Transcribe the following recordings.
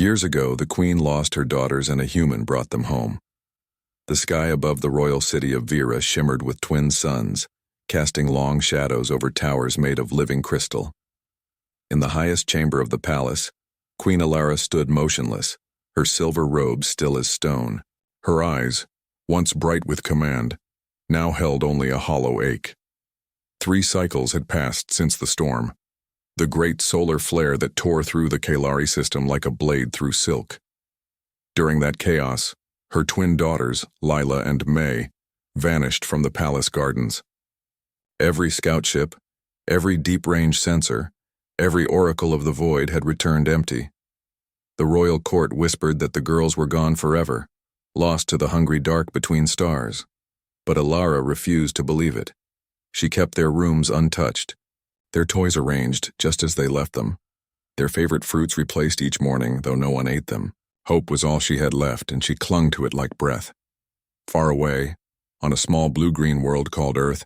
Years ago, the queen lost her daughters and a human brought them home. The sky above the royal city of Vera shimmered with twin suns, casting long shadows over towers made of living crystal. In the highest chamber of the palace, Queen Alara stood motionless, her silver robe still as stone. Her eyes, once bright with command, now held only a hollow ache. 3 cycles had passed since the storm, the great solar flare that tore through the Kalari system like a blade through silk. During that chaos, her twin daughters, Lila and May, vanished from the palace gardens. Every scout ship, every deep-range sensor, every oracle of the void had returned empty. The royal court whispered that the girls were gone forever, lost to the hungry dark between stars. But Alara refused to believe it. She kept their rooms untouched, their toys arranged just as they left them, their favorite fruits replaced each morning, though no one ate them. Hope was all she had left, and she clung to it like breath. Far away, on a small blue-green world called Earth,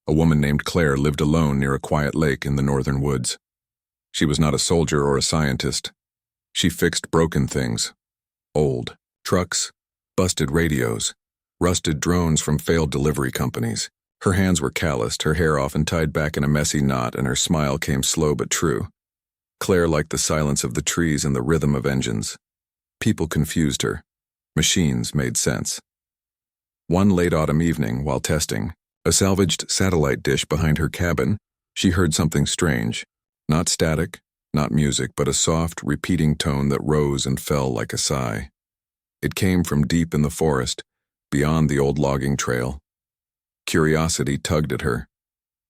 a woman named Claire lived alone near a quiet lake in the northern woods. She was not a soldier or a scientist. She fixed broken things. Old trucks, busted radios, rusted drones from failed delivery companies. Her hands were calloused, her hair often tied back in a messy knot, and her smile came slow but true. Claire liked the silence of the trees and the rhythm of engines. People confused her. Machines made sense. One late autumn evening, while testing a salvaged satellite dish behind her cabin, she heard something strange. Not static, not music, but a soft, repeating tone that rose and fell like a sigh. It came from deep in the forest, beyond the old logging trail. Curiosity tugged at her.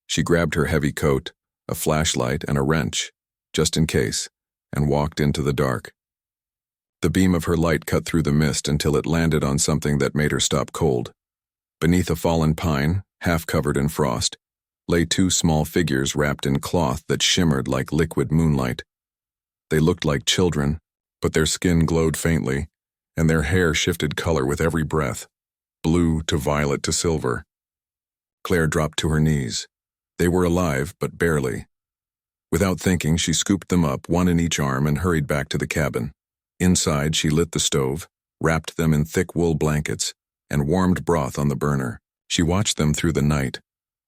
She grabbed her heavy coat, a flashlight, and a wrench, just in case, and walked into the dark. The beam of her light cut through the mist until it landed on something that made her stop cold. Beneath a fallen pine, half covered in frost, lay 2 small figures wrapped in cloth that shimmered like liquid moonlight. They looked like children, but their skin glowed faintly, and their hair shifted color with every breath, blue to violet to silver. Claire dropped to her knees. They were alive, but barely. Without thinking, she scooped them up, one in each arm, and hurried back to the cabin. Inside, she lit the stove, wrapped them in thick wool blankets, and warmed broth on the burner. She watched them through the night,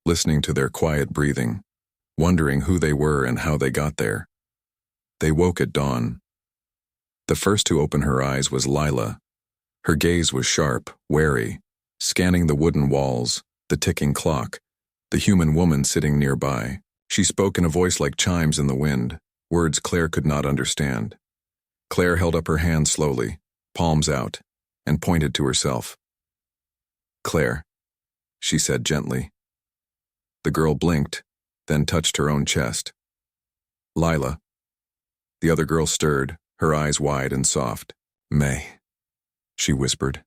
listening to their quiet breathing, wondering who they were and how they got there. They woke at dawn. The first to open her eyes was Lila. Her gaze was sharp, wary, scanning the wooden walls, the ticking clock, the human woman sitting nearby. She spoke in a voice like chimes in the wind, words Claire could not understand. Claire held up her hand slowly, palms out, and pointed to herself. "Claire," she said gently. The girl blinked, then touched her own chest. "Lila." The other girl stirred, her eyes wide and soft. "May," she whispered.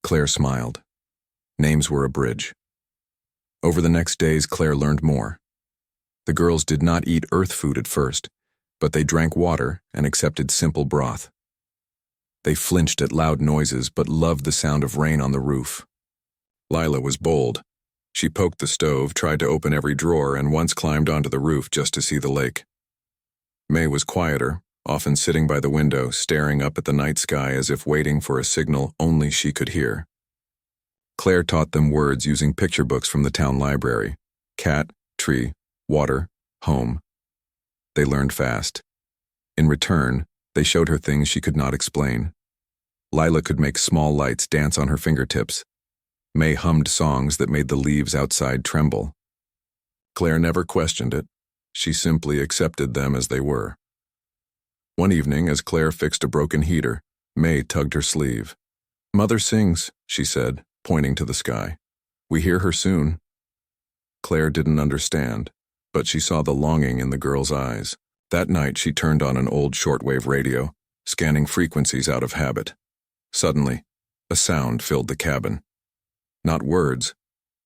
Claire smiled. Names were a bridge. Over the next days, Claire learned more. The girls did not eat earth food at first, but they drank water and accepted simple broth. They flinched at loud noises but loved the sound of rain on the roof. Lila was bold. She poked the stove, tried to open every drawer, and once climbed onto the roof just to see the lake. May was quieter, often sitting by the window, staring up at the night sky as if waiting for a signal only she could hear. Claire taught them words using picture books from the town library: cat, tree, water, home. They learned fast. In return, they showed her things she could not explain. Lila could make small lights dance on her fingertips. May hummed songs that made the leaves outside tremble. Claire never questioned it. She simply accepted them as they were. One evening, as Claire fixed a broken heater, May tugged her sleeve. "Mother sings," she said, pointing to the sky. "We hear her soon." Claire didn't understand, but she saw the longing in the girl's eyes. That night she turned on an old shortwave radio, scanning frequencies out of habit. Suddenly, a sound filled the cabin. Not words,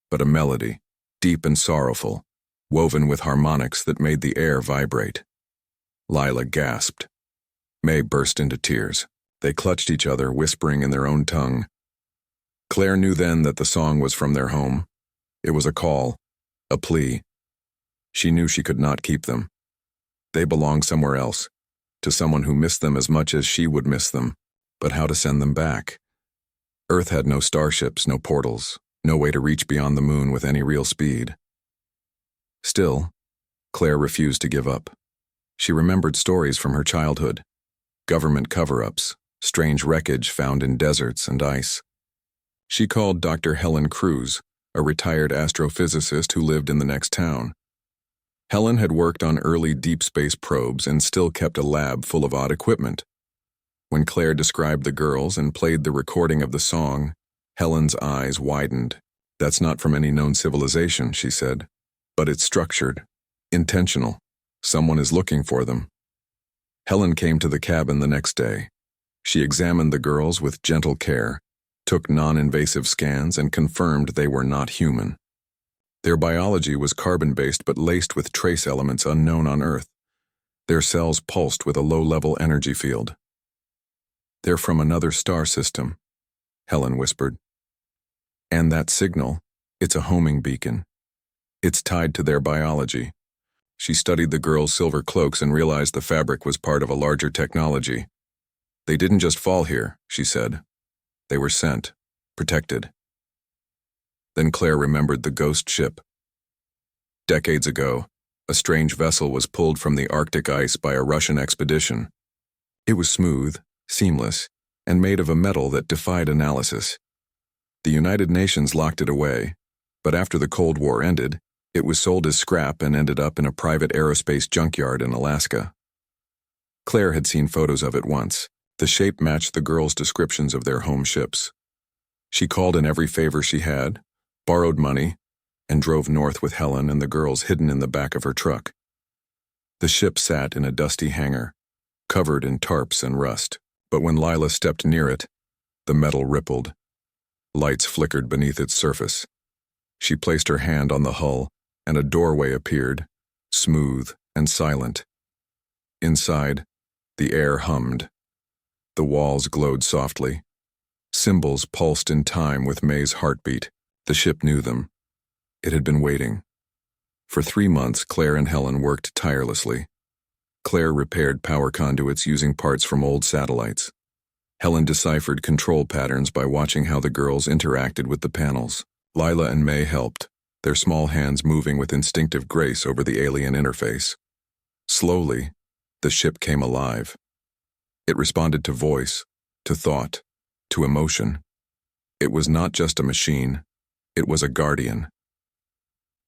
but a melody, deep and sorrowful, woven with harmonics that made the air vibrate. Lila gasped. May burst into tears. They clutched each other, whispering in their own tongue. Claire knew then that the song was from their home. It was a call, a plea. She knew she could not keep them. They belonged somewhere else, to someone who missed them as much as she would miss them. But how to send them back? Earth had no starships, no portals, no way to reach beyond the moon with any real speed. Still, Claire refused to give up. She remembered stories from her childhood, government cover-ups, strange wreckage found in deserts and ice. She called Dr. Helen Cruz, a retired astrophysicist who lived in the next town. Helen had worked on early deep space probes and still kept a lab full of odd equipment. When Claire described the girls and played the recording of the song, Helen's eyes widened. "That's not from any known civilization," she said. "But it's structured, intentional. Someone is looking for them." Helen came to the cabin the next day. She examined the girls with gentle care, took non-invasive scans, and confirmed they were not human. Their biology was carbon-based but laced with trace elements unknown on Earth. Their cells pulsed with a low-level energy field. "They're from another star system," Helen whispered. "And that signal, it's a homing beacon. It's tied to their biology." She studied the girls' silver cloaks and realized the fabric was part of a larger technology. "They didn't just fall here," she said. "They were sent, protected." Then Claire remembered the ghost ship. Decades ago, a strange vessel was pulled from the Arctic ice by a Russian expedition. It was smooth, seamless, and made of a metal that defied analysis. The United Nations locked it away, but after the Cold War ended, it was sold as scrap and ended up in a private aerospace junkyard in Alaska. Claire had seen photos of it once. The shape matched the girls' descriptions of their home ships. She called in every favor she had, borrowed money, and drove north with Helen and the girls hidden in the back of her truck. The ship sat in a dusty hangar, covered in tarps and rust, but when Lila stepped near it, the metal rippled. Lights flickered beneath its surface. She placed her hand on the hull, and a doorway appeared, smooth and silent. Inside, the air hummed. The walls glowed softly. Symbols pulsed in time with May's heartbeat. The ship knew them. It had been waiting. For 3 months, Claire and Helen worked tirelessly. Claire repaired power conduits using parts from old satellites. Helen deciphered control patterns by watching how the girls interacted with the panels. Lila and May helped, their small hands moving with instinctive grace over the alien interface. Slowly, the ship came alive. It responded to voice, to thought, to emotion. It was not just a machine, it was a guardian.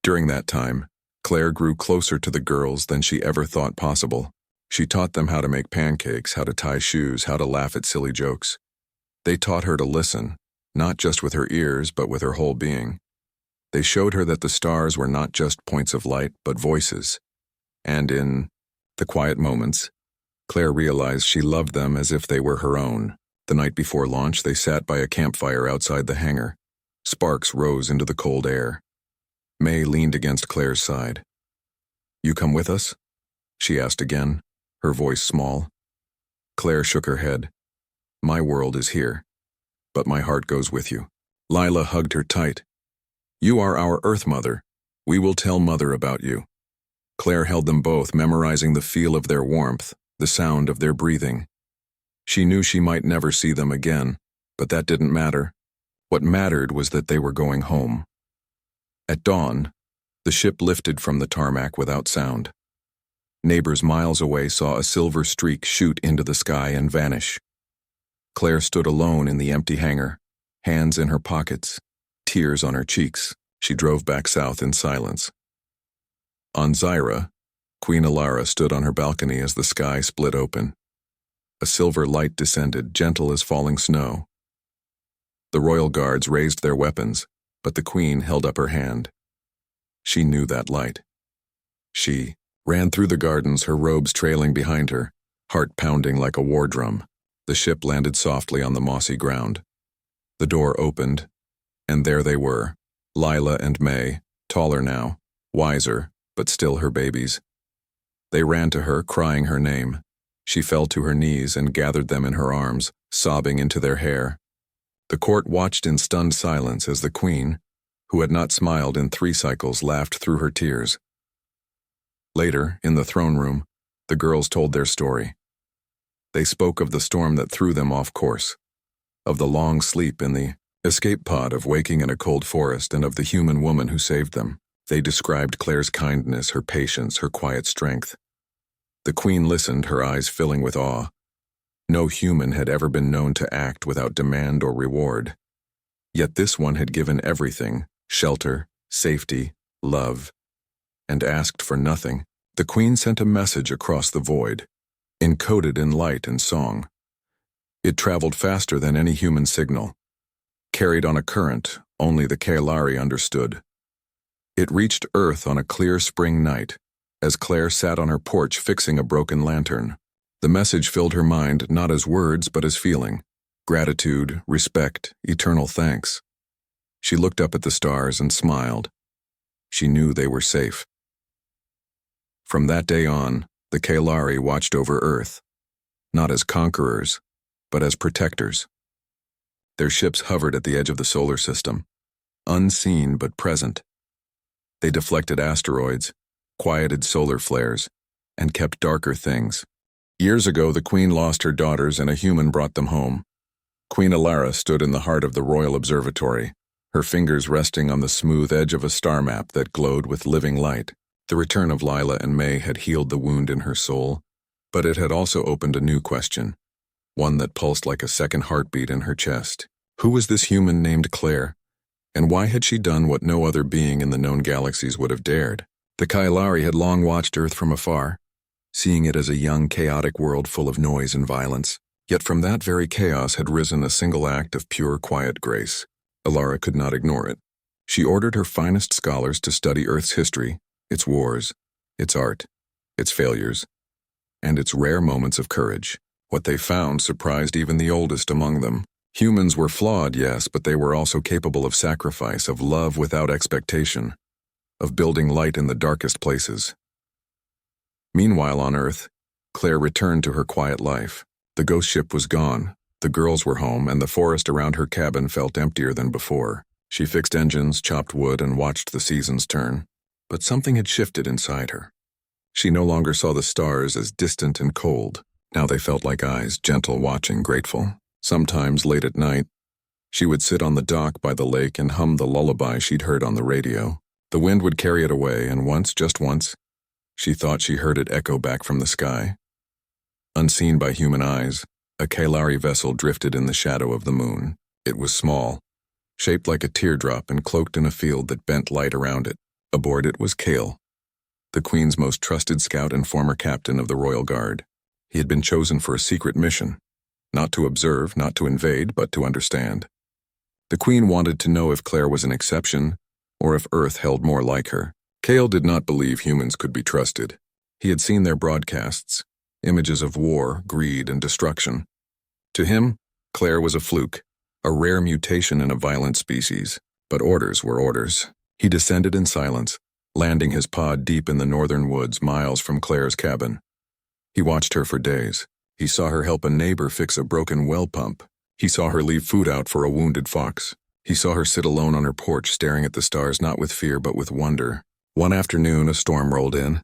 During that time, Claire grew closer to the girls than she ever thought possible. She taught them how to make pancakes, how to tie shoes, how to laugh at silly jokes. They taught her to listen, not just with her ears, but with her whole being. They showed her that the stars were not just points of light, but voices. And in the quiet moments, Claire realized she loved them as if they were her own. The night before launch, they sat by a campfire outside the hangar. Sparks rose into the cold air. May leaned against Claire's side. "You come with us?" she asked again, her voice small. Claire shook her head. "My world is here, but my heart goes with you." Lila hugged her tight. "You are our Earth Mother. We will tell Mother about you." Claire held them both, memorizing the feel of their warmth, the sound of their breathing. She knew she might never see them again, but that didn't matter. What mattered was that they were going home. At dawn, the ship lifted from the tarmac without sound. Neighbors miles away saw a silver streak shoot into the sky and vanish. Claire stood alone in the empty hangar, hands in her pockets, tears on her cheeks. She drove back south in silence. On Zyra, Queen Alara stood on her balcony as the sky split open. A silver light descended, gentle as falling snow. The royal guards raised their weapons, but the queen held up her hand. She knew that light. She ran through the gardens, her robes trailing behind her, heart pounding like a war drum. The ship landed softly on the mossy ground. The door opened, and there they were, Lila and May, taller now, wiser, but still her babies. They ran to her, crying her name. She fell to her knees and gathered them in her arms, sobbing into their hair. The court watched in stunned silence as the queen, who had not smiled in 3 cycles, laughed through her tears. Later, in the throne room, the girls told their story. They spoke of the storm that threw them off course, of the long sleep in the escape pod, of waking in a cold forest, and of the human woman who saved them. They described Claire's kindness, her patience, her quiet strength. The Queen listened, her eyes filling with awe. No human had ever been known to act without demand or reward. Yet this one had given everything: shelter, safety, love, and asked for nothing. The Queen sent a message across the void, encoded in light and song. It traveled faster than any human signal, carried on a current only the Kaelari understood. It reached Earth on a clear spring night, as Claire sat on her porch fixing a broken lantern. The message filled her mind not as words but as feeling: gratitude, respect, eternal thanks. She looked up at the stars and smiled. She knew they were safe. From that day on, the Kaelari watched over Earth, not as conquerors, but as protectors. Their ships hovered at the edge of the solar system, unseen but present. They deflected asteroids, quieted solar flares, and kept darker things. Years ago, the Queen lost her daughters and a human brought them home. Queen Alara stood in the heart of the Royal Observatory, her fingers resting on the smooth edge of a star map that glowed with living light. The return of Lila and May had healed the wound in her soul, but it had also opened a new question, one that pulsed like a second heartbeat in her chest. Who was this human named Claire, and why had she done what no other being in the known galaxies would have dared? The Kaelari had long watched Earth from afar, seeing it as a young, chaotic world full of noise and violence. Yet from that very chaos had risen a single act of pure, quiet grace. Alara could not ignore it. She ordered her finest scholars to study Earth's history, its wars, its art, its failures, and its rare moments of courage. What they found surprised even the oldest among them. Humans were flawed, yes, but they were also capable of sacrifice, of love without expectation, of building light in the darkest places. Meanwhile on Earth, Claire returned to her quiet life. The ghost ship was gone, the girls were home, and the forest around her cabin felt emptier than before. She fixed engines, chopped wood, and watched the seasons turn. But something had shifted inside her. She no longer saw the stars as distant and cold. Now they felt like eyes, gentle, watching, grateful. Sometimes, late at night, she would sit on the dock by the lake and hum the lullaby she'd heard on the radio. The wind would carry it away, and once, just once, she thought she heard it echo back from the sky. Unseen by human eyes, a Kaelari vessel drifted in the shadow of the moon. It was small, shaped like a teardrop and cloaked in a field that bent light around it. Aboard it was Kale, the Queen's most trusted scout and former captain of the Royal Guard. He had been chosen for a secret mission, not to observe, not to invade, but to understand. The Queen wanted to know if Claire was an exception, or if Earth held more like her. Kale did not believe humans could be trusted. He had seen their broadcasts, images of war, greed, and destruction. To him, Claire was a fluke, a rare mutation in a violent species. But orders were orders. He descended in silence, landing his pod deep in the northern woods, miles from Claire's cabin. He watched her for days. He saw her help a neighbor fix a broken well pump. He saw her leave food out for a wounded fox. He saw her sit alone on her porch, staring at the stars, not with fear but with wonder. One afternoon, a storm rolled in.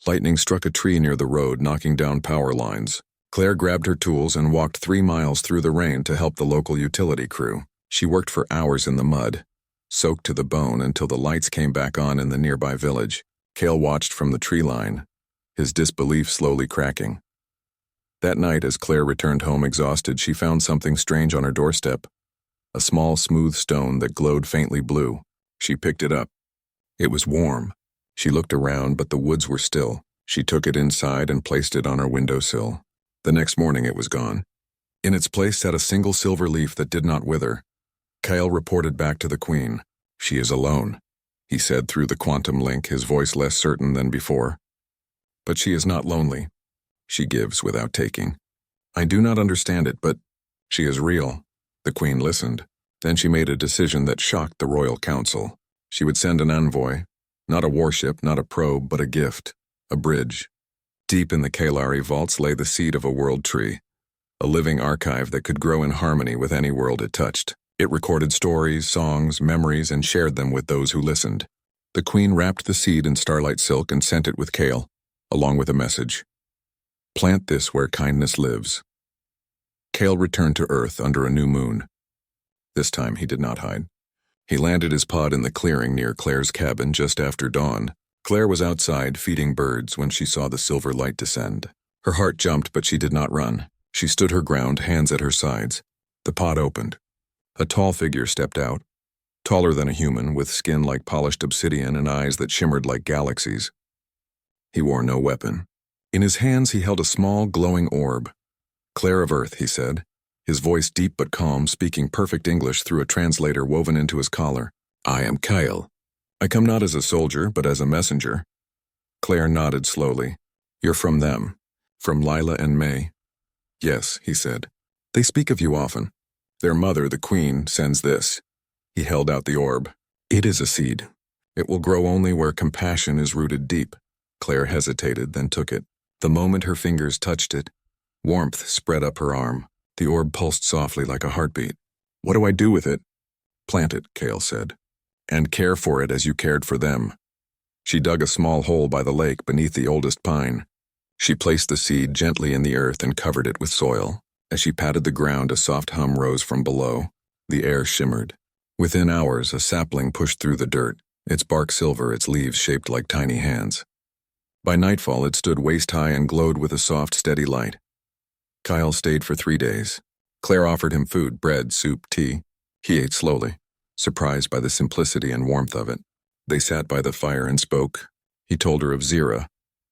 Lightning struck a tree near the road, knocking down power lines. Claire grabbed her tools and walked 3 miles through the rain to help the local utility crew. She worked for hours in the mud, soaked to the bone, until the lights came back on in the nearby village. Kale watched from the tree line, his disbelief slowly cracking. That night, as Claire returned home exhausted, she found something strange on her doorstep. A small, smooth stone that glowed faintly blue. She picked it up. It was warm. She looked around, but the woods were still. She took it inside and placed it on her windowsill. The next morning it was gone. In its place sat a single silver leaf that did not wither. Kyle reported back to the Queen. "She is alone," he said through the quantum link, his voice less certain than before. "But she is not lonely. She gives without taking. I do not understand it, but she is real." The Queen listened. Then she made a decision that shocked the Royal Council. She would send an envoy, not a warship, not a probe, but a gift, a bridge. Deep in the Kaelari vaults lay the seed of a world tree, a living archive that could grow in harmony with any world it touched. It recorded stories, songs, memories, and shared them with those who listened. The Queen wrapped the seed in starlight silk and sent it with Kale, along with a message. "Plant this where kindness lives. Cale returned to Earth under a new moon. This time he did not hide. He landed his pod in the clearing near Claire's cabin just after dawn. Claire was outside feeding birds when she saw the silver light descend. Her heart jumped, but she did not run. She stood her ground, hands at her sides. The pod opened. A tall figure stepped out, taller than a human, with skin like polished obsidian and eyes that shimmered like galaxies. He wore no weapon. In his hands he held a small, glowing orb. "Claire of Earth," he said, his voice deep but calm, speaking perfect English through a translator woven into his collar. "I am Kyle. I come not as a soldier, but as a messenger." Claire nodded slowly. "You're from them. From Lila and May." "Yes," he said. "They speak of you often. Their mother, the queen, sends this." He held out the orb. "It is a seed. It will grow only where compassion is rooted deep." Claire hesitated, then took it. The moment her fingers touched it, warmth spread up her arm. The orb pulsed softly like a heartbeat. "What do I do with it?" "Plant it," Cale said, "and care for it as you cared for them." She dug a small hole by the lake beneath the oldest pine. She placed the seed gently in the earth and covered it with soil. As she patted the ground, a soft hum rose from below. The air shimmered. Within hours, a sapling pushed through the dirt, its bark silver, its leaves shaped like tiny hands. By nightfall, it stood waist-high and glowed with a soft, steady light. Kyle stayed for 3 days. Claire offered him food, bread, soup, tea. He ate slowly, surprised by the simplicity and warmth of it. They sat by the fire and spoke. He told her of Zira,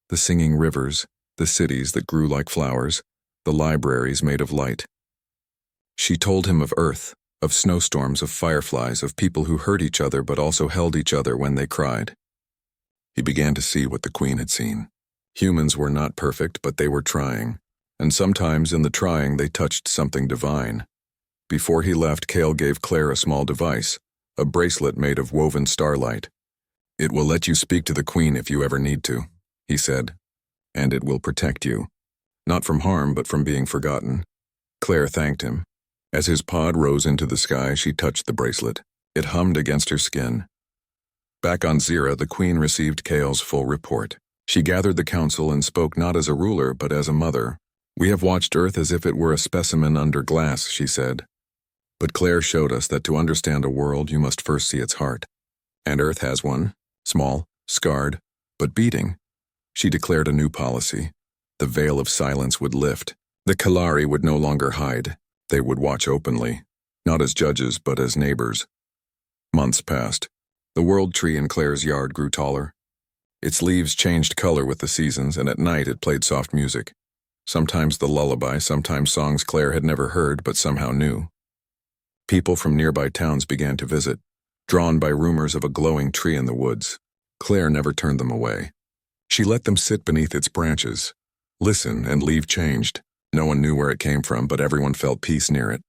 the singing rivers, the cities that grew like flowers, the libraries made of light. She told him of Earth, of snowstorms, of fireflies, of people who hurt each other but also held each other when they cried. He began to see what the Queen had seen. Humans were not perfect, but they were trying, and sometimes in the trying they touched something divine. Before he left, Cale gave Claire a small device, a bracelet made of woven starlight. "It will let you speak to the Queen if you ever need to," he said, "and it will protect you. Not from harm, but from being forgotten." Claire thanked him. As his pod rose into the sky, she touched the bracelet. It hummed against her skin. Back on Zira, the Queen received Cale's full report. She gathered the council and spoke not as a ruler, but as a mother. "We have watched Earth as if it were a specimen under glass," she said. "But Claire showed us that to understand a world, you must first see its heart. And Earth has one, small, scarred, but beating." She declared a new policy. The veil of silence would lift. The Kalari would no longer hide. They would watch openly, not as judges, but as neighbors. Months passed. The world tree in Claire's yard grew taller. Its leaves changed color with the seasons, and at night it played soft music. Sometimes the lullaby, sometimes songs Claire had never heard but somehow knew. People from nearby towns began to visit, drawn by rumors of a glowing tree in the woods. Claire never turned them away. She let them sit beneath its branches, listen, and leave changed. No one knew where it came from, but everyone felt peace near it.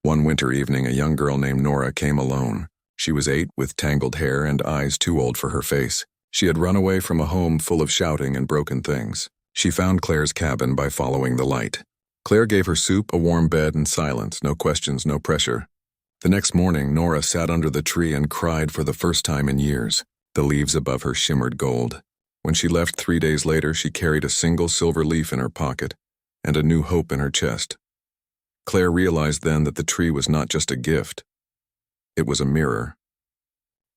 One winter evening, a young girl named Nora came alone. She was 8, with tangled hair and eyes too old for her face. She had run away from a home full of shouting and broken things. She found Claire's cabin by following the light. Claire gave her soup, a warm bed, and silence, no questions, no pressure. The next morning, Nora sat under the tree and cried for the first time in years. The leaves above her shimmered gold. When she left 3 days later, she carried a single silver leaf in her pocket and a new hope in her chest. Claire realized then that the tree was not just a gift. It was a mirror.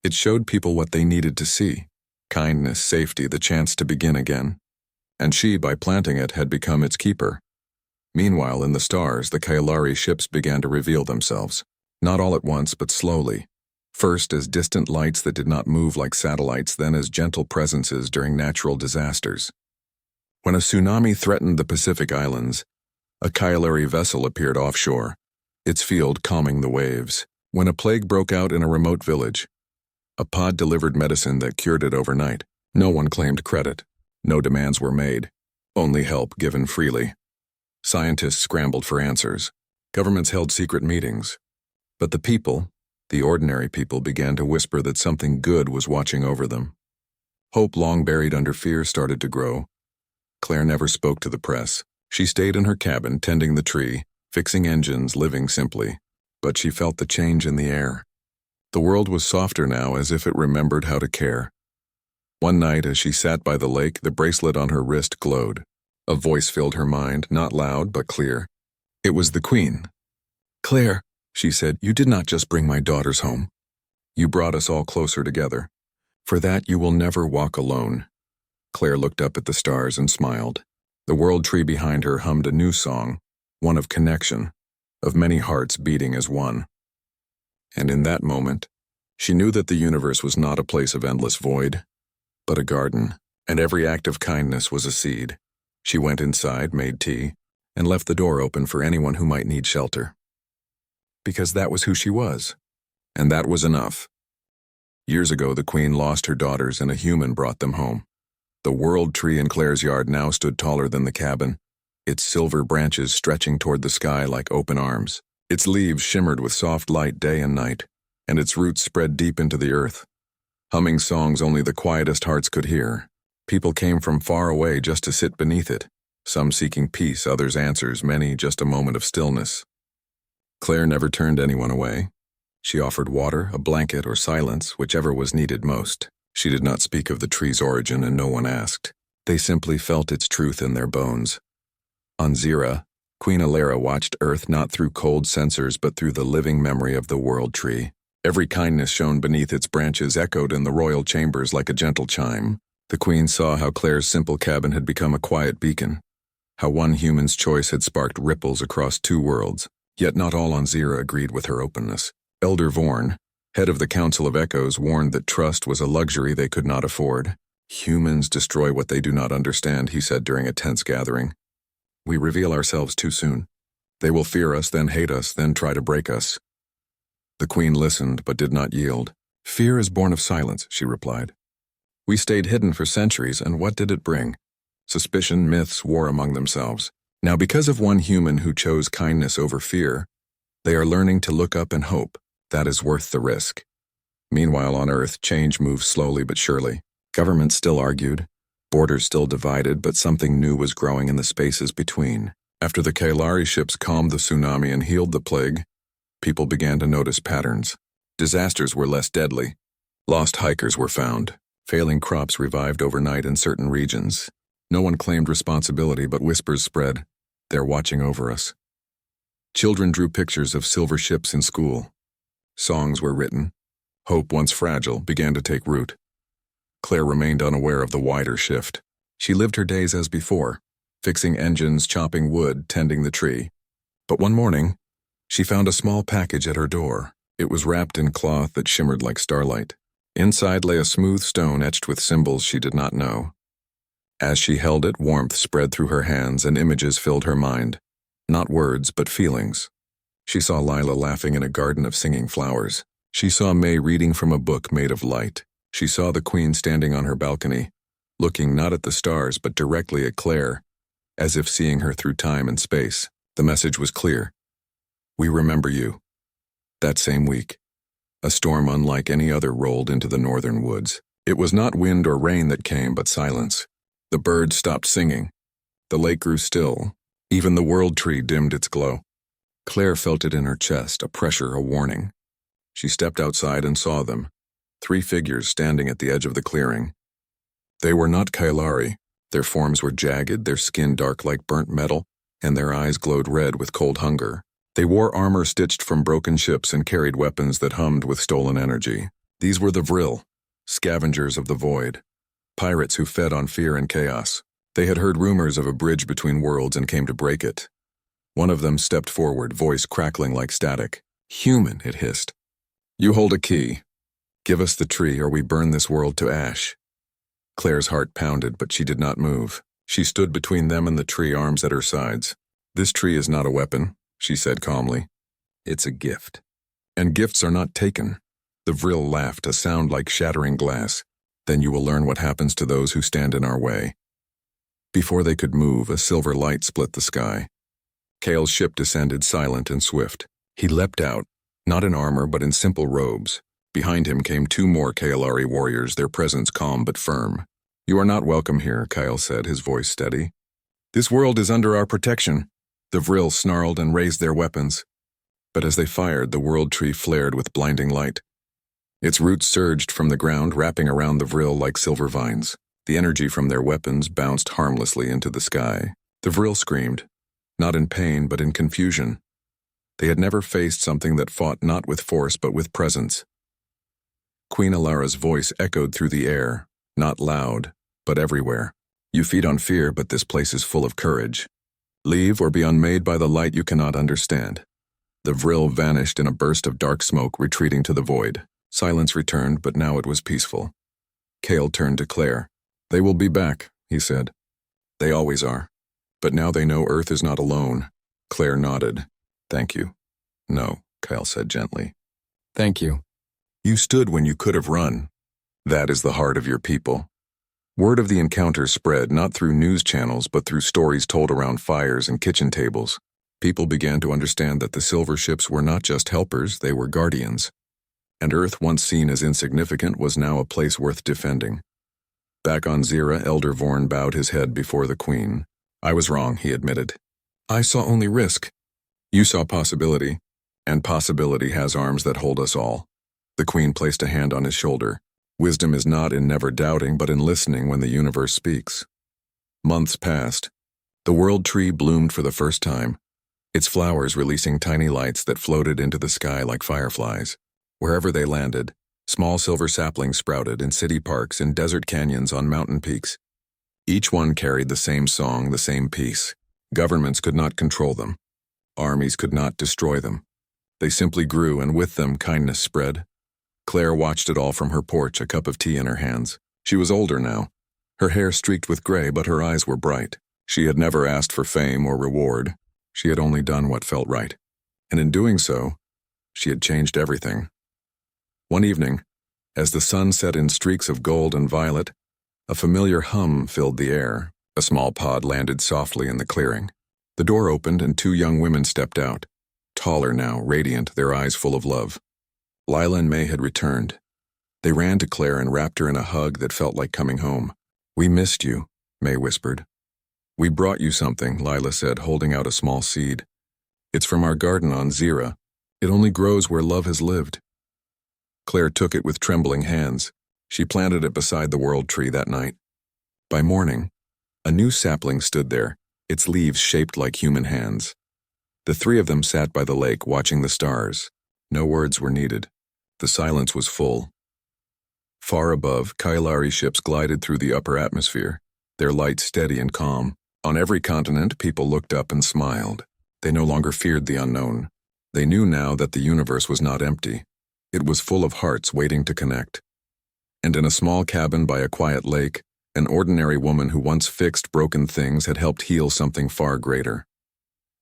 It showed people what they needed to see: kindness, safety, the chance to begin again. And she, by planting it, had become its keeper. Meanwhile, in the stars, the Kailari ships began to reveal themselves, not all at once, but slowly. First as distant lights that did not move like satellites, then as gentle presences during natural disasters. When a tsunami threatened the Pacific Islands, a Kailari vessel appeared offshore, its field calming the waves. When a plague broke out in a remote village, a pod delivered medicine that cured it overnight. No one claimed credit. No demands were made. Only help given freely. Scientists scrambled for answers. Governments held secret meetings. But the people, the ordinary people, began to whisper that something good was watching over them. Hope, long buried under fear, started to grow. Claire never spoke to the press. She stayed in her cabin, tending the tree, fixing engines, living simply. But she felt the change in the air. The world was softer now, as if it remembered how to care. One night, as she sat by the lake, the bracelet on her wrist glowed. A voice filled her mind, not loud but clear. It was the Queen. "Claire," she said, "you did not just bring my daughters home. You brought us all closer together. For that you will never walk alone." Claire looked up at the stars and smiled. The world tree behind her hummed a new song, one of connection, of many hearts beating as one. And in that moment, she knew that the universe was not a place of endless void, but a garden, and every act of kindness was a seed. She went inside, made tea, and left the door open for anyone who might need shelter. Because that was who she was, and that was enough. Years ago, the Queen lost her daughters and a human brought them home. The world tree in Claire's yard now stood taller than the cabin, its silver branches stretching toward the sky like open arms. Its leaves shimmered with soft light day and night, and its roots spread deep into the earth, humming songs only the quietest hearts could hear. People came from far away just to sit beneath it, some seeking peace, others answers, many just a moment of stillness. Claire never turned anyone away. She offered water, a blanket, or silence, whichever was needed most. She did not speak of the tree's origin, and no one asked. They simply felt its truth in their bones. On Zira, Queen Alara watched Earth not through cold sensors but through the living memory of the world tree. Every kindness shown beneath its branches echoed in the royal chambers like a gentle chime. The Queen saw how Claire's simple cabin had become a quiet beacon, how one human's choice had sparked ripples across two worlds. Yet not all on Zira agreed with her openness. Elder Vorn, head of the Council of Echoes, warned that trust was a luxury they could not afford. "Humans destroy what they do not understand," he said during a tense gathering. "We reveal ourselves too soon. They will fear us, then hate us, then try to break us." The Queen listened but did not yield. "Fear is born of silence," she replied. "We stayed hidden for centuries, and what did it bring? Suspicion, myths, war among themselves. Now because of one human who chose kindness over fear, they are learning to look up and hope. That is worth the risk." Meanwhile on Earth, change moved slowly but surely. Governments still argued, borders still divided, but something new was growing in the spaces between. After the Kailari ships calmed the tsunami and healed the plague, people began to notice patterns. Disasters were less deadly. Lost hikers were found. Failing crops revived overnight in certain regions. No one claimed responsibility, but whispers spread. "They're watching over us." Children drew pictures of silver ships in school. Songs were written. Hope, once fragile, began to take root. Claire remained unaware of the wider shift. She lived her days as before, fixing engines, chopping wood, tending the tree. But one morning, she found a small package at her door. It was wrapped in cloth that shimmered like starlight. Inside lay a smooth stone etched with symbols she did not know. As she held it, warmth spread through her hands and images filled her mind. Not words, but feelings. She saw Lila laughing in a garden of singing flowers. She saw May reading from a book made of light. She saw the Queen standing on her balcony, looking not at the stars but directly at Claire, as if seeing her through time and space. The message was clear. "We remember you." That same week, a storm unlike any other rolled into the northern woods. It was not wind or rain that came, but silence. The birds stopped singing. The lake grew still. Even the world tree dimmed its glow. Claire felt it in her chest, a pressure, a warning. She stepped outside and saw them, 3 figures standing at the edge of the clearing. They were not Kailari. Their forms were jagged, their skin dark like burnt metal, and their eyes glowed red with cold hunger. They wore armor stitched from broken ships and carried weapons that hummed with stolen energy. These were the Vril, scavengers of the void, pirates who fed on fear and chaos. They had heard rumors of a bridge between worlds and came to break it. One of them stepped forward, voice crackling like static. "Human," it hissed. "You hold a key. Give us the tree or we burn this world to ash." Claire's heart pounded, but she did not move. She stood between them and the tree, arms at her sides. "This tree is not a weapon," she said calmly. "It's a gift. And gifts are not taken." The Vril laughed, a sound like shattering glass. "Then you will learn what happens to those who stand in our way." Before they could move, a silver light split the sky. Kale's ship descended silent and swift. He leapt out, not in armor but in simple robes. Behind him came 2 more Kailari warriors, their presence calm but firm. "You are not welcome here," Kyle said, his voice steady. "This world is under our protection." The Vril snarled and raised their weapons. But as they fired, the world tree flared with blinding light. Its roots surged from the ground, wrapping around the Vril like silver vines. The energy from their weapons bounced harmlessly into the sky. The Vril screamed, not in pain but in confusion. They had never faced something that fought not with force but with presence. Queen Alara's voice echoed through the air, not loud, but everywhere. You feed on fear, but this place is full of courage. Leave or be unmade by the light you cannot understand. The vril vanished in a burst of dark smoke, retreating to the void. Silence returned, but now it was peaceful. Cale turned to Claire. They will be back, he said. They always are. But now they know Earth is not alone. Claire nodded. Thank you. No, Kyle said gently. Thank you. You stood when you could have run. That is the heart of your people. Word of the encounter spread not through news channels but through stories told around fires and kitchen tables. People began to understand that the silver ships were not just helpers, they were guardians. And Earth, once seen as insignificant, was now a place worth defending. Back on Zira, Elder Vorn bowed his head before the Queen. I was wrong, he admitted. I saw only risk. You saw possibility, and possibility has arms that hold us all. The Queen placed a hand on his shoulder. Wisdom is not in never doubting, but in listening when the universe speaks. Months passed. The world tree bloomed for the first time, its flowers releasing tiny lights that floated into the sky like fireflies. Wherever they landed, small silver saplings sprouted in city parks, in desert canyons, on mountain peaks. Each one carried the same song, the same peace. Governments could not control them. Armies could not destroy them. They simply grew, and with them kindness spread. Claire watched it all from her porch, a cup of tea in her hands. She was older now, her hair streaked with gray, but her eyes were bright. She had never asked for fame or reward. She had only done what felt right. And in doing so, she had changed everything. One evening, as the sun set in streaks of gold and violet, a familiar hum filled the air. A small pod landed softly in the clearing. The door opened and two young women stepped out, taller now, radiant, their eyes full of love. Lila and May had returned. They ran to Claire and wrapped her in a hug that felt like coming home. We missed you, May whispered. We brought you something, Lila said, holding out a small seed. It's from our garden on Zira. It only grows where love has lived. Claire took it with trembling hands. She planted it beside the world tree that night. By morning, a new sapling stood there, its leaves shaped like human hands. The three of them sat by the lake watching the stars. No words were needed. The silence was full. Far above, Kailari ships glided through the upper atmosphere, their light steady and calm. On every continent, people looked up and smiled. They no longer feared the unknown. They knew now that the universe was not empty. It was full of hearts waiting to connect. And in a small cabin by a quiet lake, an ordinary woman who once fixed broken things had helped heal something far greater.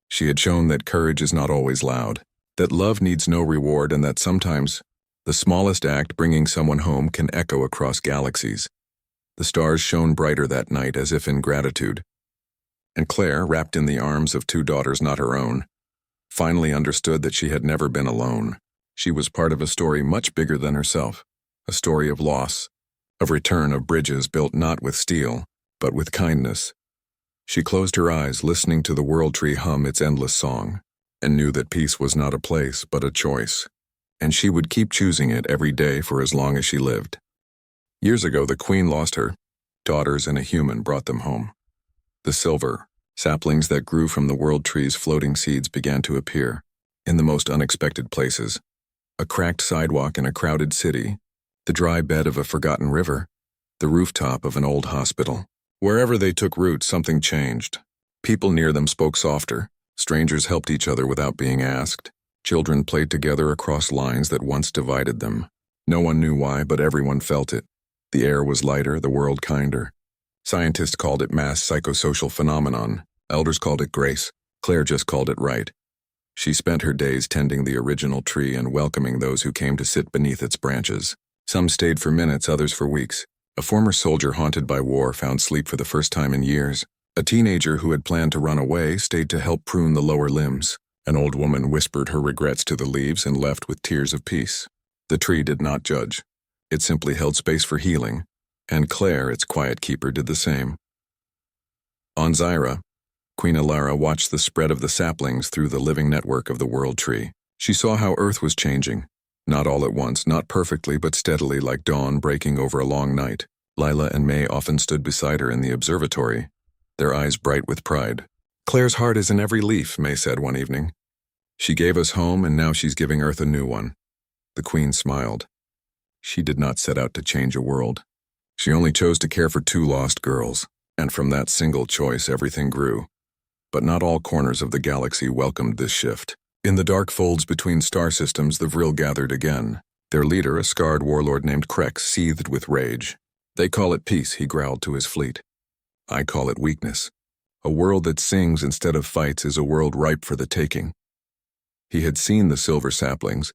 She had shown that courage is not always loud, that love needs no reward, and that sometimes the smallest act bringing someone home can echo across galaxies. The stars shone brighter that night as if in gratitude. And Claire, wrapped in the arms of two daughters not her own, finally understood that she had never been alone. She was part of a story much bigger than herself, a story of loss, of return, of bridges built not with steel, but with kindness. She closed her eyes, listening to the world tree hum its endless song, and knew that peace was not a place, but a choice, and she would keep choosing it every day for as long as she lived. Years ago, the Queen lost her daughters, and a human brought them home. The silver saplings that grew from the world tree's floating seeds began to appear, in the most unexpected places. A cracked sidewalk in a crowded city, the dry bed of a forgotten river, the rooftop of an old hospital. Wherever they took root, something changed. People near them spoke softer. Strangers helped each other without being asked. Children played together across lines that once divided them. No one knew why, but everyone felt it. The air was lighter, the world kinder. Scientists called it mass psychosocial phenomenon. Elders called it grace. Claire just called it right. She spent her days tending the original tree and welcoming those who came to sit beneath its branches. Some stayed for minutes, others for weeks. A former soldier haunted by war found sleep for the first time in years. A teenager who had planned to run away stayed to help prune the lower limbs. An old woman whispered her regrets to the leaves and left with tears of peace. The tree did not judge. It simply held space for healing, and Claire, its quiet keeper, did the same. On Zyra, Queen Alara watched the spread of the saplings through the living network of the world tree. She saw how Earth was changing. Not all at once, not perfectly, but steadily, like dawn breaking over a long night. Lila and May often stood beside her in the observatory, their eyes bright with pride. Claire's heart is in every leaf, May said one evening. She gave us home, and now she's giving Earth a new one. The Queen smiled. She did not set out to change a world. She only chose to care for 2 lost girls, and from that single choice everything grew. But not all corners of the galaxy welcomed this shift. In the dark folds between star systems, the Vril gathered again. Their leader, a scarred warlord named Krex, seethed with rage. They call it peace, he growled to his fleet. I call it weakness. A world that sings instead of fights is a world ripe for the taking. He had seen the silver saplings,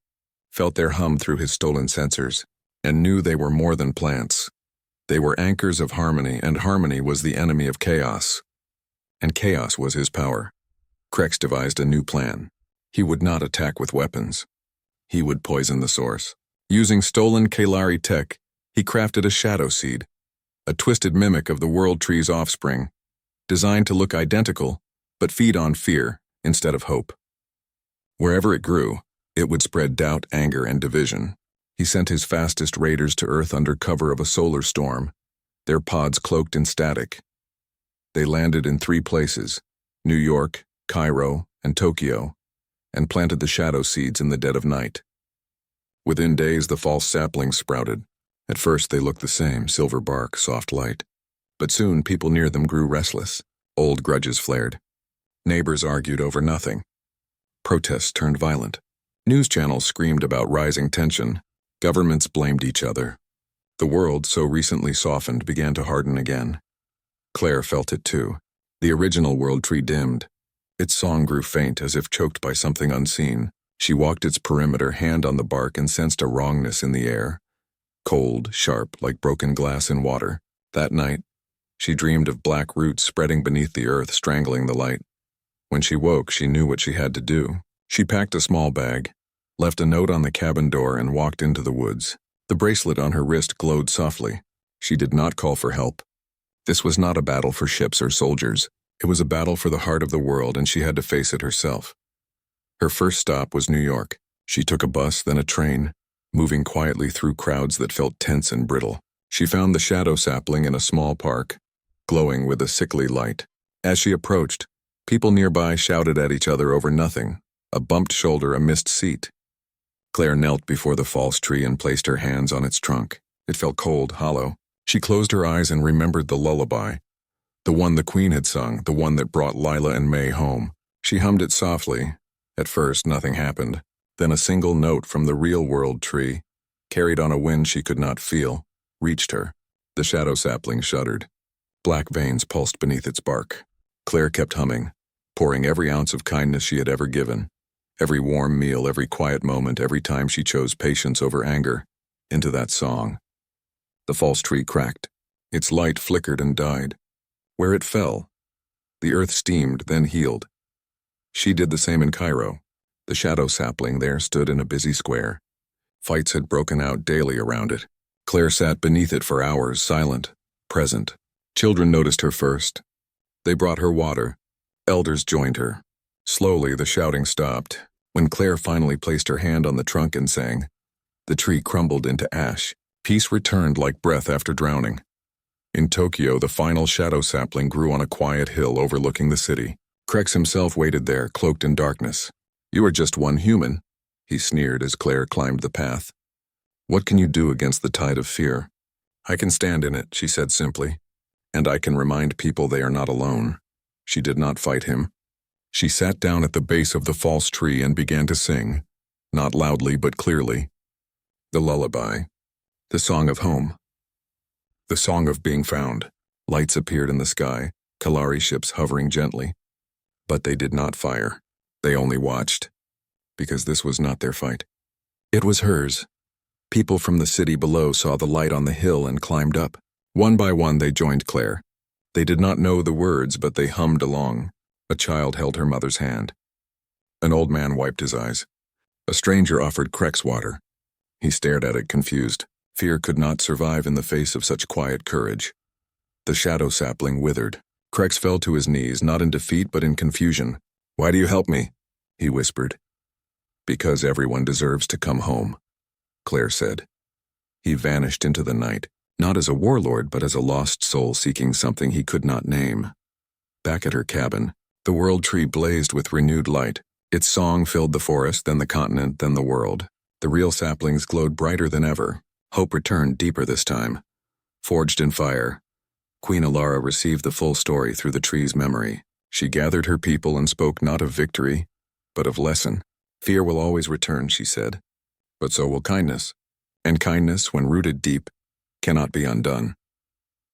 felt their hum through his stolen sensors, and knew they were more than plants. They were anchors of harmony, and harmony was the enemy of chaos. And chaos was his power. Krex devised a new plan. He would not attack with weapons. He would poison the source. Using stolen Kalari tech, he crafted a shadow seed, a twisted mimic of the world tree's offspring, designed to look identical, but feed on fear instead of hope. Wherever it grew, it would spread doubt, anger, and division. He sent his fastest raiders to Earth under cover of a solar storm, their pods cloaked in static. They landed in 3 places, New York, Cairo, and Tokyo, and planted the shadow seeds in the dead of night. Within days, the false saplings sprouted. At first, they looked the same, silver bark, soft light. But soon, people near them grew restless. Old grudges flared. Neighbors argued over nothing. Protests turned violent. News channels screamed about rising tension. Governments blamed each other. The world, so recently softened, began to harden again. Claire felt it too. The original world tree dimmed. Its song grew faint, as if choked by something unseen. She walked its perimeter, hand on the bark, and sensed a wrongness in the air. Cold, sharp, like broken glass in water. That night, she dreamed of black roots spreading beneath the earth, strangling the light. When she woke, she knew what she had to do. She packed a small bag, left a note on the cabin door, and walked into the woods. The bracelet on her wrist glowed softly. She did not call for help. This was not a battle for ships or soldiers. It was a battle for the heart of the world, and she had to face it herself. Her first stop was New York. She took a bus, then a train, moving quietly through crowds that felt tense and brittle. She found the shadow sapling in a small park, glowing with a sickly light. As she approached, people nearby shouted at each other over nothing, a bumped shoulder, a missed seat. Claire knelt before the false tree and placed her hands on its trunk. It felt cold, hollow. She closed her eyes and remembered the lullaby, the one the Queen had sung, the one that brought Lila and May home. She hummed it softly. At first, nothing happened. Then a single note from the real world tree, carried on a wind she could not feel, reached her. The shadow sapling shuddered. Black veins pulsed beneath its bark. Claire kept humming, pouring every ounce of kindness she had ever given, every warm meal, every quiet moment, every time she chose patience over anger, into that song. The false tree cracked. Its light flickered and died. Where it fell, the earth steamed, then healed. She did the same in Cairo. The shadow sapling there stood in a busy square. Fights had broken out daily around it. Claire sat beneath it for hours, silent, present. Children noticed her first. They brought her water. Elders joined her. Slowly, the shouting stopped. When Claire finally placed her hand on the trunk and sang, the tree crumbled into ash. Peace returned like breath after drowning. In Tokyo, the final shadow sapling grew on a quiet hill overlooking the city. Krex himself waited there, cloaked in darkness. You are just one human, he sneered as Claire climbed the path. What can you do against the tide of fear? I can stand in it, she said simply. And I can remind people they are not alone. She did not fight him. She sat down at the base of the false tree and began to sing, not loudly but clearly. The lullaby. The song of home. The song of being found. Lights appeared in the sky, Kalari ships hovering gently. But they did not fire. They only watched. Because this was not their fight. It was hers. People from the city below saw the light on the hill and climbed up. One by one they joined Claire. They did not know the words, but they hummed along. A child held her mother's hand. An old man wiped his eyes. A stranger offered Krex water. He stared at it, confused. Fear could not survive in the face of such quiet courage. The shadow sapling withered. Krex fell to his knees, not in defeat but in confusion. Why do you help me? He whispered. Because everyone deserves to come home, Claire said. He vanished into the night, not as a warlord but as a lost soul seeking something he could not name. Back at her cabin, The world tree blazed with renewed light. Its song filled the forest, then the continent, then the world. The real saplings glowed brighter than ever. Hope returned deeper this time. Forged in fire, Queen Alara received the full story through the tree's memory. She gathered her people and spoke not of victory, but of lesson. Fear will always return, she said, but so will kindness. And kindness, when rooted deep, cannot be undone.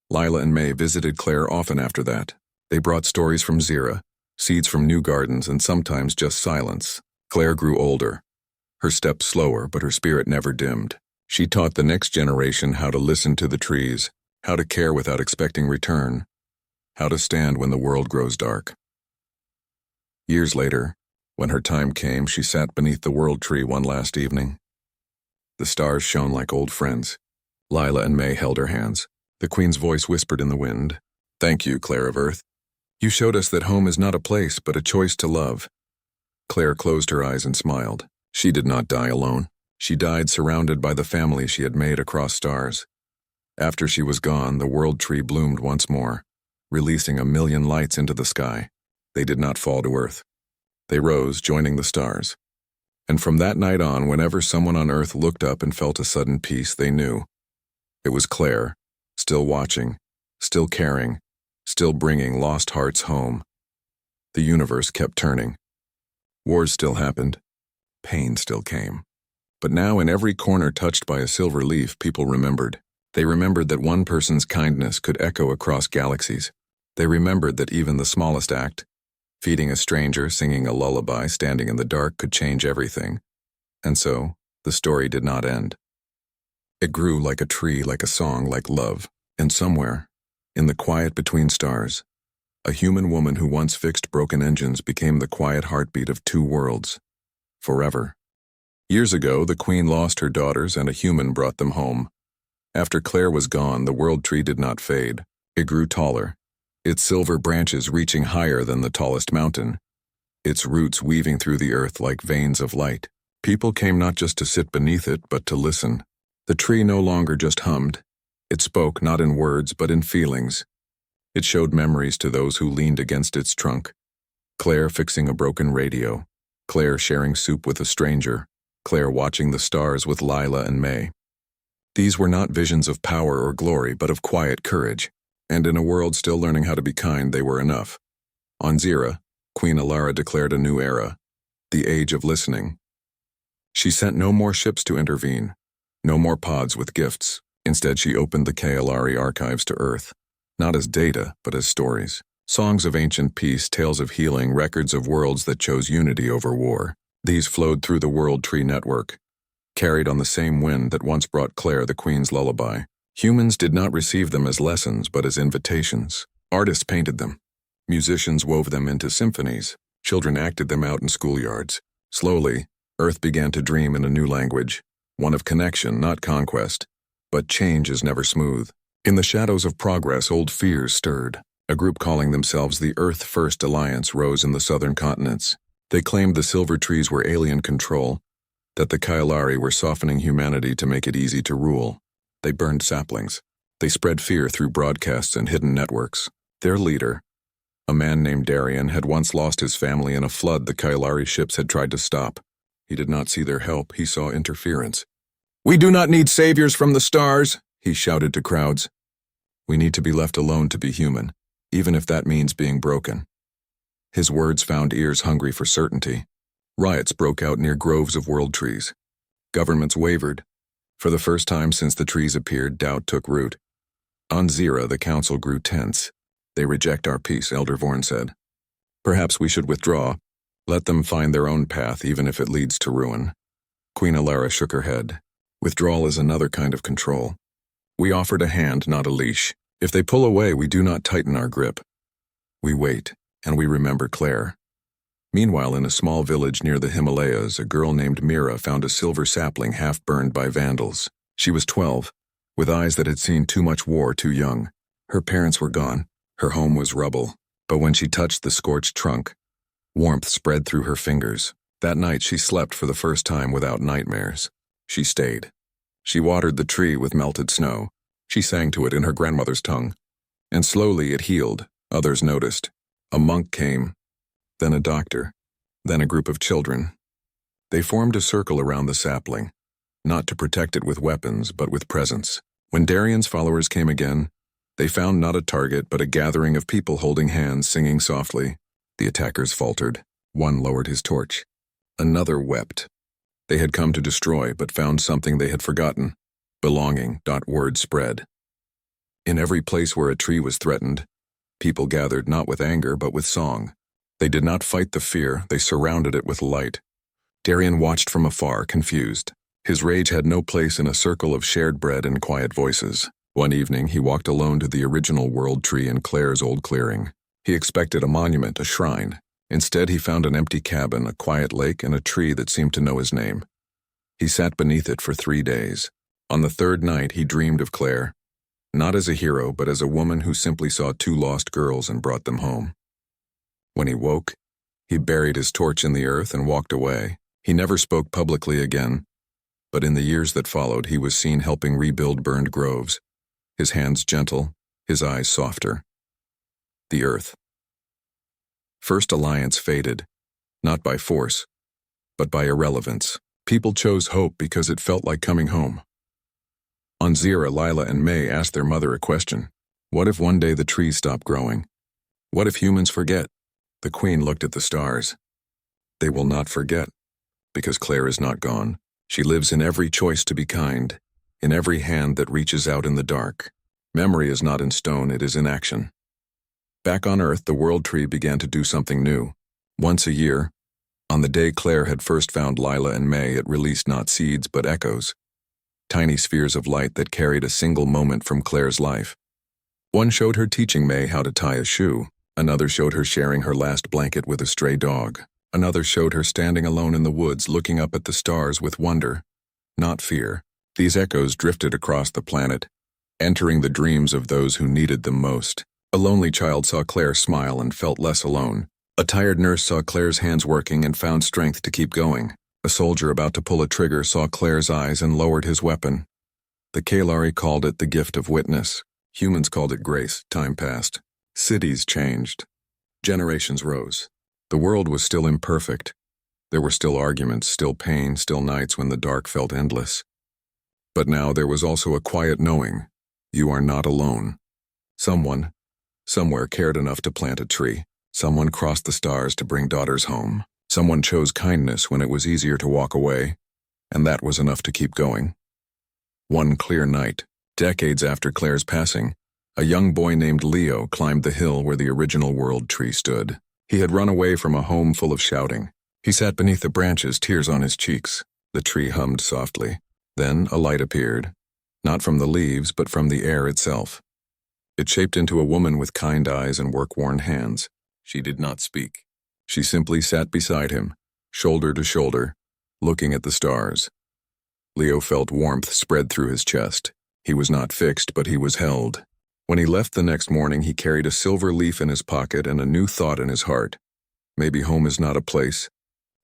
Lila and May visited Claire often after that. They brought stories from Zira, seeds from new gardens, and sometimes just silence. Claire grew older, her steps slower, but her spirit never dimmed. She taught the next generation how to listen to the trees, how to care without expecting return, how to stand when the world grows dark. Years later, when her time came, she sat beneath the world tree one last evening. The stars shone like old friends. Lila and May held her hands. The Queen's voice whispered in the wind, "Thank you, Claire of Earth. You showed us that home is not a place, but a choice to love." Claire closed her eyes and smiled. She did not die alone. She died surrounded by the family she had made across stars. After she was gone, the world tree bloomed once more, releasing 1,000,000 lights into the sky. They did not fall to Earth. They rose, joining the stars. And from that night on, whenever someone on Earth looked up and felt a sudden peace, they knew it was Claire, still watching, still caring, still bringing lost hearts home. The universe kept turning. Wars still happened. Pain still came. But now, in every corner touched by a silver leaf, people remembered. They remembered that one person's kindness could echo across galaxies. They remembered that even the smallest act, feeding a stranger, singing a lullaby, standing in the dark, could change everything. And so, the story did not end. It grew like a tree, like a song, like love. And somewhere, in the quiet between stars, a human woman who once fixed broken engines became the quiet heartbeat of two worlds. Forever. Years ago, the Queen lost her daughters and a human brought them home. After Claire was gone, the world tree did not fade. It grew taller, its silver branches reaching higher than the tallest mountain, its roots weaving through the earth like veins of light. People came not just to sit beneath it, but to listen. The tree no longer just hummed. It spoke not in words, but in feelings. It showed memories to those who leaned against its trunk. Claire fixing a broken radio, Claire sharing soup with a stranger, Claire watching the stars with Lila and May. These were not visions of power or glory, but of quiet courage. And in a world still learning how to be kind, they were enough. On Zira, Queen Alara declared a new era, the age of listening. She sent no more ships to intervene, no more pods with gifts. Instead, she opened the Kailari archives to Earth, not as data, but as stories. Songs of ancient peace, tales of healing, records of worlds that chose unity over war. These flowed through the World Tree Network, carried on the same wind that once brought Claire the Queen's lullaby. Humans did not receive them as lessons, but as invitations. Artists painted them. Musicians wove them into symphonies. Children acted them out in schoolyards. Slowly, Earth began to dream in a new language, one of connection, not conquest. But change is never smooth. In the shadows of progress, old fears stirred. A group calling themselves the Earth First Alliance rose in the southern continents. They claimed the silver trees were alien control, that the Kailari were softening humanity to make it easy to rule. They burned saplings. They spread fear through broadcasts and hidden networks. Their leader, a man named Darian, had once lost his family in a flood the Kailari ships had tried to stop. He did not see their help, he saw interference. "We do not need saviors from the stars," he shouted to crowds. "We need to be left alone to be human, even if that means being broken." His words found ears hungry for certainty. Riots broke out near groves of world trees. Governments wavered. For the first time since the trees appeared, doubt took root. On Zira, the council grew tense. "They reject our peace," Elder Vorn said. "Perhaps we should withdraw. Let them find their own path, even if it leads to ruin." Queen Alara shook her head. "Withdrawal is another kind of control. We offered a hand, not a leash. If they pull away, we do not tighten our grip. We wait, and we remember Claire." Meanwhile, in a small village near the Himalayas, a girl named Mira found a silver sapling half burned by vandals. She was 12, with eyes that had seen too much war too young. Her parents were gone. Her home was rubble. But when she touched the scorched trunk, warmth spread through her fingers. That night she slept for the first time without nightmares. She stayed. She watered the tree with melted snow. She sang to it in her grandmother's tongue. And slowly it healed. Others noticed. A monk came. then a doctor, then a group of children. They formed a circle around the sapling, not to protect it with weapons, but with presence. When Darian's followers came again, they found not a target, but a gathering of people holding hands, singing softly. The attackers faltered. One lowered his torch. Another wept. They had come to destroy, but found something they had forgotten. Belonging. Word spread. In every place where a tree was threatened, people gathered not with anger, but with song. They did not fight the fear, they surrounded it with light. Darian watched from afar, confused. His rage had no place in a circle of shared bread and quiet voices. One evening, he walked alone to the original world tree in Claire's old clearing. He expected a monument, a shrine. Instead, he found an empty cabin, a quiet lake, and a tree that seemed to know his name. He sat beneath it for 3 days. On the third night, he dreamed of Claire. Not as a hero, but as a woman who simply saw 2 lost girls and brought them home. When he woke, he buried his torch in the earth and walked away. He never spoke publicly again, but in the years that followed, he was seen helping rebuild burned groves, his hands gentle, his eyes softer. The Earth. First Alliance faded, not by force, but by irrelevance. People chose hope because it felt like coming home. On Zira, Lila and May asked their mother a question. What if one day the trees stop growing? What if humans forget? The Queen looked at the stars. They will not forget, because Claire is not gone. She lives in every choice to be kind, in every hand that reaches out in the dark. Memory is not in stone, it is in action. Back on Earth, the World Tree began to do something new. Once a year, on the day Claire had first found Lila and May, it released not seeds but echoes, tiny spheres of light that carried a single moment from Claire's life. One showed her teaching May how to tie a shoe, another showed her sharing her last blanket with a stray dog. Another showed her standing alone in the woods looking up at the stars with wonder, not fear. These echoes drifted across the planet, entering the dreams of those who needed them most. A lonely child saw Claire smile and felt less alone. A tired nurse saw Claire's hands working and found strength to keep going. A soldier about to pull a trigger saw Claire's eyes and lowered his weapon. The Kalari called it the gift of witness. Humans called it grace. Time passed. Cities changed. Generations rose. The world was still imperfect. There were still arguments, still pain, still nights when the dark felt endless. But now there was also a quiet knowing. You are not alone. Someone, somewhere cared enough to plant a tree. Someone crossed the stars to bring daughters home. Someone chose kindness when it was easier to walk away, and that was enough to keep going. One clear night, decades after Claire's passing, a young boy named Leo climbed the hill where the original world tree stood. He had run away from a home full of shouting. He sat beneath the branches, tears on his cheeks. The tree hummed softly. Then a light appeared, not from the leaves, but from the air itself. It shaped into a woman with kind eyes and work-worn hands. She did not speak. She simply sat beside him, shoulder to shoulder, looking at the stars. Leo felt warmth spread through his chest. He was not fixed, but he was held. When he left the next morning, he carried a silver leaf in his pocket and a new thought in his heart. Maybe home is not a place,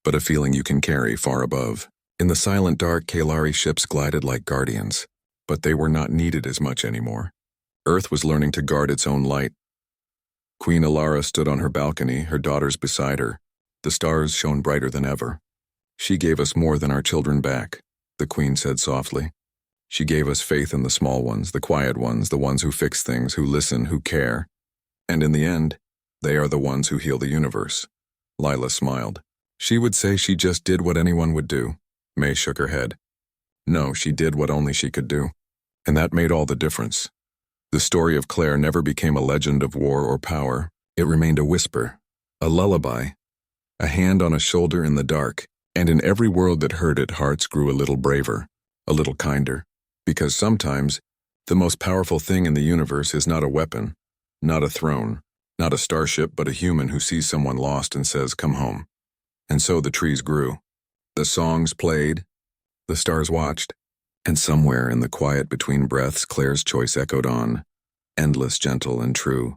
but a feeling you can carry far above. In the silent dark, Kalari ships glided like guardians, but they were not needed as much anymore. Earth was learning to guard its own light. Queen Alara stood on her balcony, her daughters beside her. The stars shone brighter than ever. She gave us more than our children back, the Queen said softly. She gave us faith in the small ones, the quiet ones, the ones who fix things, who listen, who care. And in the end, they are the ones who heal the universe. Lila smiled. She would say she just did what anyone would do. May shook her head. No, she did what only she could do. And that made all the difference. The story of Claire never became a legend of war or power. It remained a whisper, a lullaby, a hand on a shoulder in the dark. And in every world that heard it, hearts grew a little braver, a little kinder. Because sometimes, the most powerful thing in the universe is not a weapon, not a throne, not a starship, but a human who sees someone lost and says, "Come home." And so the trees grew. The songs played, the stars watched, and somewhere in the quiet between breaths, Claire's choice echoed on, endless, gentle, and true.